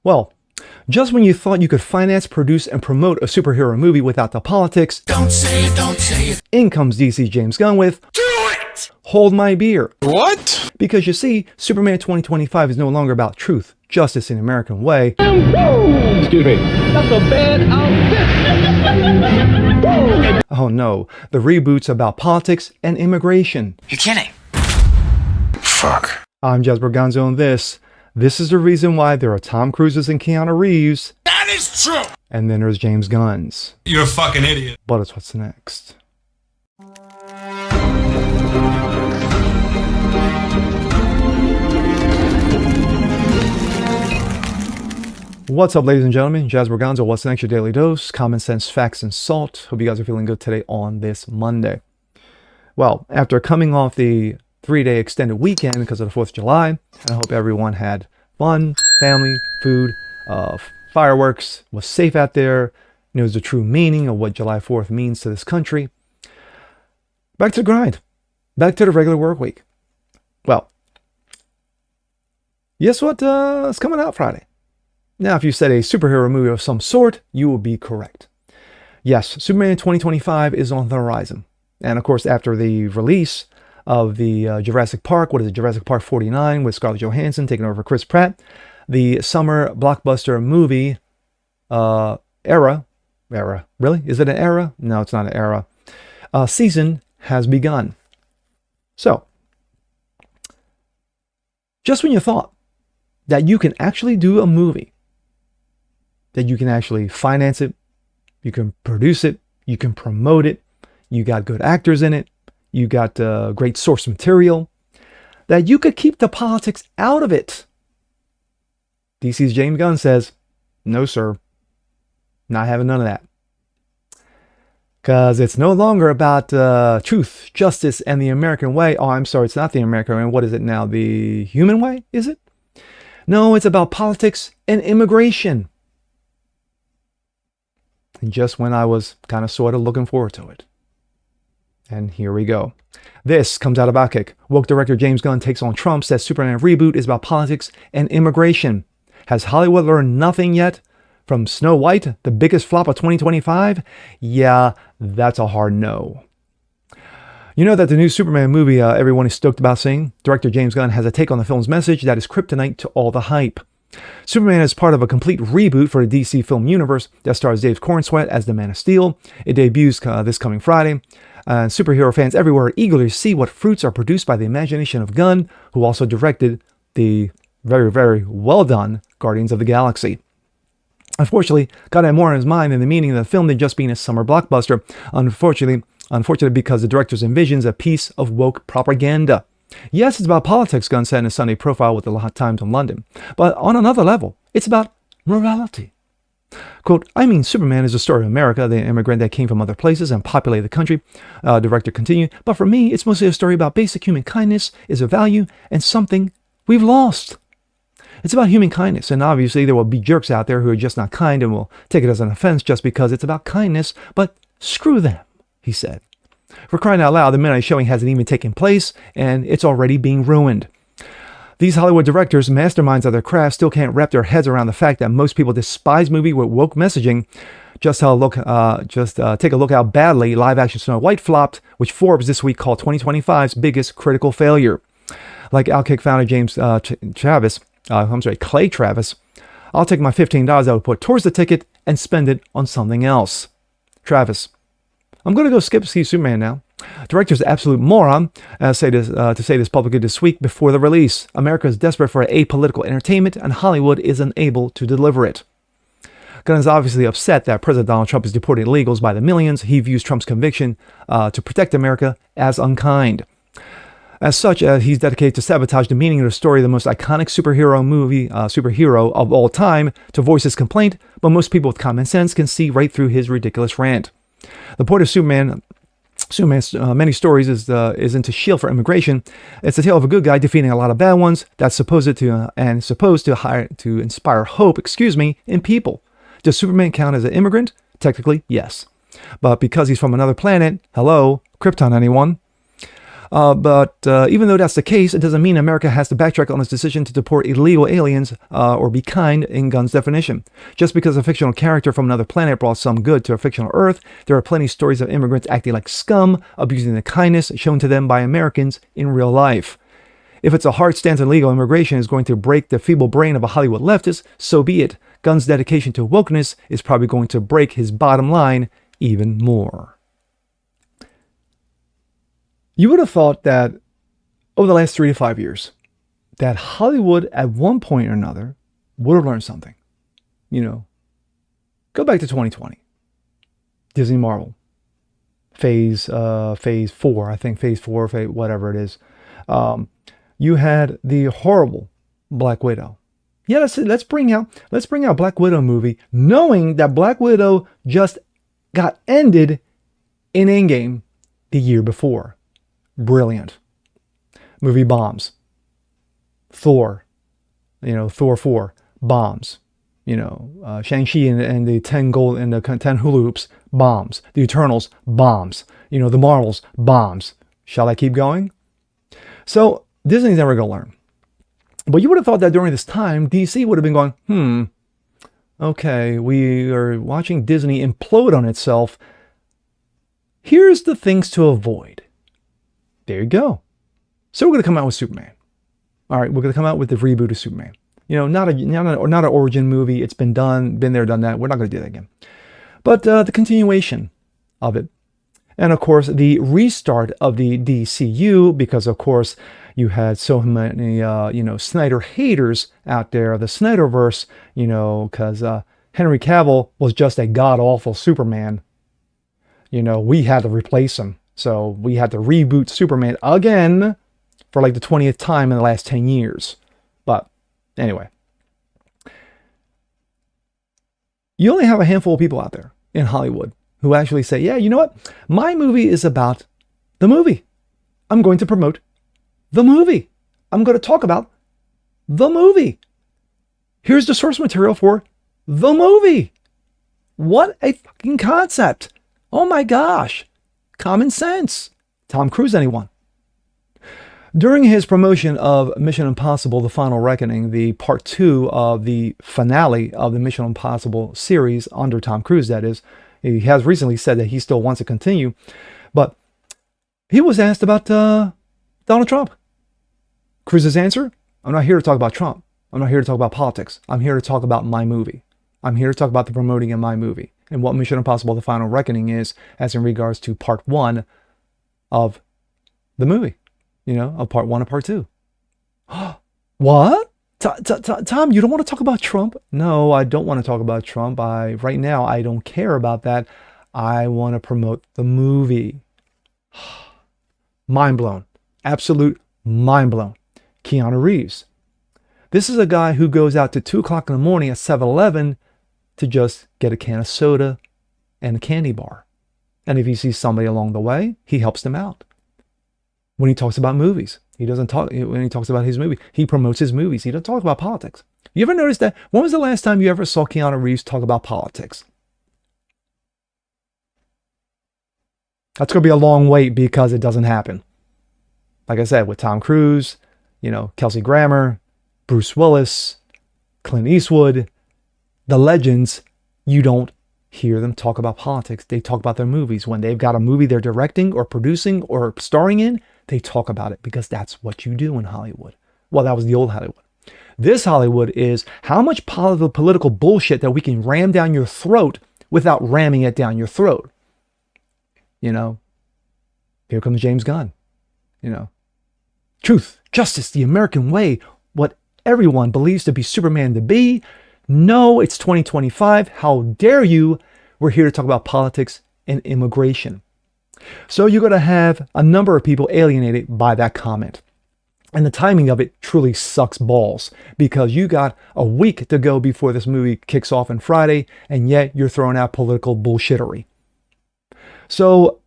Well, just when you thought you could finance, produce, and promote a superhero movie without the politics, don't say it, in comes DC James Gunn with do it! Hold My Beer. What? Because you see, Superman 2025 is no longer about truth, justice, and the American way. Excuse me. That's a bad outfit. Oh no, the reboot's about politics and immigration. You're kidding. Fuck. I'm Jasper Gonzo, and this is the reason why there are Tom Cruises and Keanu Reeves. That is true! And then there's James Gunn's. You're a fucking idiot. But it's what's next. What's up, ladies and gentlemen? Jasper Gonzo, what's next? Your daily dose, common sense, facts, and salt. Hope you guys are feeling good today on this Monday. Well, after coming off the 3-day extended weekend because of the 4th of July, I hope everyone had fun, family, food, fireworks, was safe out there, knows the true meaning of what July 4th means to this country. Back to the grind. Back to the regular work week. Well, guess what? It's coming out Friday. Now, if you said a superhero movie of some sort, you will be correct. Yes, Superman 2025 is on the horizon. And of course, after the release of the Jurassic Park, Jurassic Park 49 with Scarlett Johansson taking over for Chris Pratt, the summer blockbuster movie era, really? Is it an era? No, it's not an era. Season has begun. So, just when you thought that you can actually do a movie, that you can actually finance it, you can produce it, you can promote it, you got good actors in it, you got great source material, that you could keep the politics out of it. DC's James Gunn says, no sir, not having none of that. Because it's no longer about truth, justice, and the American way. Oh, I'm sorry, it's not the American way. What is it now? The human way, is it? No, it's about politics and immigration. And just when I was kind of sort of looking forward to it. And here we go. This comes out of Outkick. Woke director James Gunn takes on Trump, says Superman reboot is about politics and immigration. Has Hollywood learned nothing yet from Snow White, the biggest flop of 2025? Yeah, that's a hard no. You know that the new Superman movie everyone is stoked about seeing? Director James Gunn has a take on the film's message that is kryptonite to all the hype. Superman is part of a complete reboot for the DC film universe that stars Dave Cornsweet as the Man of Steel. It debuts this coming Friday. Superhero fans everywhere are eager to see what fruits are produced by the imagination of Gunn, who also directed the very, very well done Guardians of the Galaxy. Unfortunately, Gunn had more on his mind than the meaning of the film than just being a summer blockbuster. Unfortunately, because the director envisions a piece of woke propaganda. Yes, it's about politics, Gunn said in a Sunday profile with the Times in London. But on another level, it's about morality. Quote, I mean, Superman is a story of America, the immigrant that came from other places and populated the country. Director continued, but for me, it's mostly a story about basic human kindness is a value and something we've lost. It's about human kindness, and obviously there will be jerks out there who are just not kind and will take it as an offense just because it's about kindness, but screw them, he said. For crying out loud, the midnight showing hasn't even taken place, and it's already being ruined. These Hollywood directors, masterminds of their craft, still can't wrap their heads around the fact that most people despise movies with woke messaging. Just take a look how badly live-action Snow White flopped, which Forbes this week called 2025's biggest critical failure. Like Outkick founder Clay Travis, I'll take my $15 I would put towards the ticket and spend it on something else. Travis, I'm going to go skip see Superman now. Director's absolute moron to say this publicly this week before the release. America is desperate for apolitical entertainment, and Hollywood is unable to deliver it. Gunn is obviously upset that President Donald Trump is deporting illegals by the millions. He views Trump's conviction to protect America as unkind. As such, he's dedicated to sabotage the meaning of the story of the most iconic superhero of all time to voice his complaint, but most people with common sense can see right through his ridiculous rant. The point of Superman's many stories is into shield for immigration. It's a tale of a good guy defeating a lot of bad ones that's supposed to inspire hope, in people. Does Superman count as an immigrant? Technically, yes. But because he's from another planet, hello, Krypton, anyone? But even though that's the case, it doesn't mean America has to backtrack on its decision to deport illegal aliens or be kind in Gunn's definition. Just because a fictional character from another planet brought some good to a fictional Earth, there are plenty of stories of immigrants acting like scum, abusing the kindness shown to them by Americans in real life. If it's a hard stance on legal immigration is going to break the feeble brain of a Hollywood leftist, so be it. Gunn's dedication to wokeness is probably going to break his bottom line even more. You would have thought that over the last 3 to 5 years, that Hollywood at one point or another would have learned something. Go back to 2020. Disney Marvel. Phase 4, I think phase 4, whatever it is. You had the horrible Black Widow. Yeah, let's bring out Black Widow movie, knowing that Black Widow just got ended in Endgame the year before. Brilliant. Movie bombs. Thor. Thor 4 bombs. Shang-Chi and the 10 gold and the 10 hula hoops bombs. The Eternals bombs. The Marvels bombs. Shall I keep going? So Disney's never going to learn. But you would have thought that during this time, DC would have been going, okay, we are watching Disney implode on itself. Here's the things to avoid. There you go. So we're going to come out with Superman. All right, we're going to come out with the reboot of Superman. Not an origin movie. It's been done, been there, done that. We're not going to do that again. But the continuation of it. And of course, the restart of the DCU, because of course, you had so many, Snyder haters out there, the Snyderverse, because Henry Cavill was just a god-awful Superman. We had to replace him. So we had to reboot Superman again for like the 20th time in the last 10 years. But anyway, you only have a handful of people out there in Hollywood who actually say, yeah, you know what? My movie is about the movie. I'm going to promote the movie. I'm going to talk about the movie. Here's the source material for the movie. What a fucking concept. Oh my gosh. Common sense. Tom Cruise, anyone? During his promotion of Mission Impossible: The Final Reckoning, the part 2 of the finale of the Mission Impossible series, under Tom Cruise, that is, he has recently said that he still wants to continue, but he was asked about Donald Trump. Cruise's answer: I'm not here to talk about Trump. I'm not here to talk about politics. I'm here to talk about my movie. I'm here to talk about the promoting of my movie and what Mission Impossible: The Final Reckoning is, as in regards to part 1 of the movie. Of part 1 and part 2. What? Tom, you don't want to talk about Trump? No, I don't want to talk about Trump. Right now, I don't care about that. I want to promote the movie. Mind blown. Absolute mind blown. Keanu Reeves. This is a guy who goes out to 2 o'clock in the morning at 7-Eleven to just get a can of soda and a candy bar. And if he sees somebody along the way, he helps them out. When he talks about movies, when he talks about his movie, he promotes his movies. He doesn't talk about politics. You ever notice that? When was the last time you ever saw Keanu Reeves talk about politics? That's going to be a long wait because it doesn't happen. Like I said, with Tom Cruise, Kelsey Grammer, Bruce Willis, Clint Eastwood, the legends, you don't hear them talk about politics. They talk about their movies. When they've got a movie they're directing or producing or starring in, they talk about it because that's what you do in Hollywood. Well, that was the old Hollywood. This Hollywood is how much political bullshit that we can ram down your throat without ramming it down your throat. Here comes James Gunn. Truth, justice, the American way, what everyone believes to be Superman to be. No, it's 2025. How dare you? We're here to talk about politics and immigration. So you're going to have a number of people alienated by that comment. And the timing of it truly sucks balls because you got a week to go before this movie kicks off on Friday, and yet you're throwing out political bullshittery. So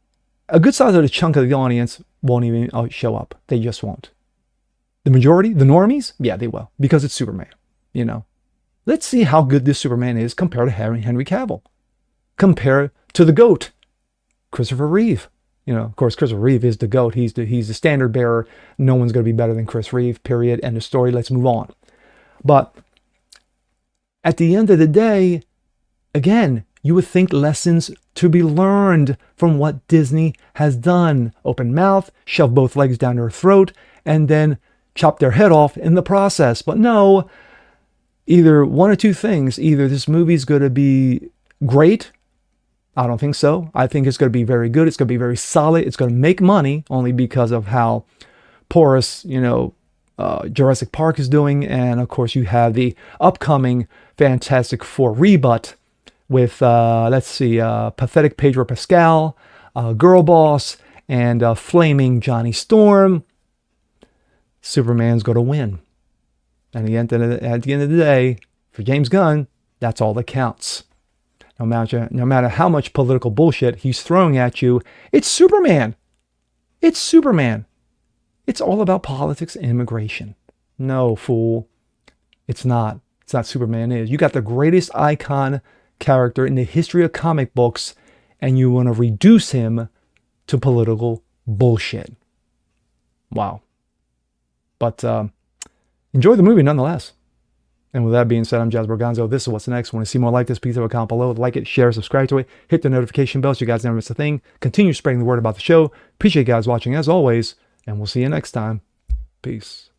a good size of the chunk of the audience won't even show up. They just won't. The majority, the normies, yeah, they will because it's Superman. Let's see how good this Superman is compared to Henry Cavill. Compare to the GOAT, Christopher Reeve. You know, of course, Chris Reeve is the GOAT. He's the standard bearer. No one's going to be better than Chris Reeve, period. End of story. Let's move on. But at the end of the day, again, you would think lessons to be learned from what Disney has done. Open mouth, shove both legs down their throat, and then chop their head off in the process. But no, either one or two things. Either this movie's going to be great. I don't think so. I think it's going to be very good. It's going to be very solid. It's going to make money only because of how porous, Jurassic Park is doing. And of course, you have the upcoming Fantastic Four reboot with, pathetic Pedro Pascal, Girl Boss, and flaming Johnny Storm. Superman's going to win. And at the end of the day, for James Gunn, that's all that counts. No matter how much political bullshit he's throwing at you, it's Superman. It's Superman. It's all about politics and immigration. No, fool. It's not. It's not Superman is. You got the greatest icon character in the history of comic books, and you want to reduce him to political bullshit. Wow. But enjoy the movie nonetheless. And with that being said, I'm Jazz Borganzo. This is What's Next. Want to see more like this? Please leave a comment below. Like it, share, subscribe to it. Hit the notification bell so you guys never miss a thing. Continue spreading the word about the show. Appreciate you guys watching as always. And we'll see you next time. Peace.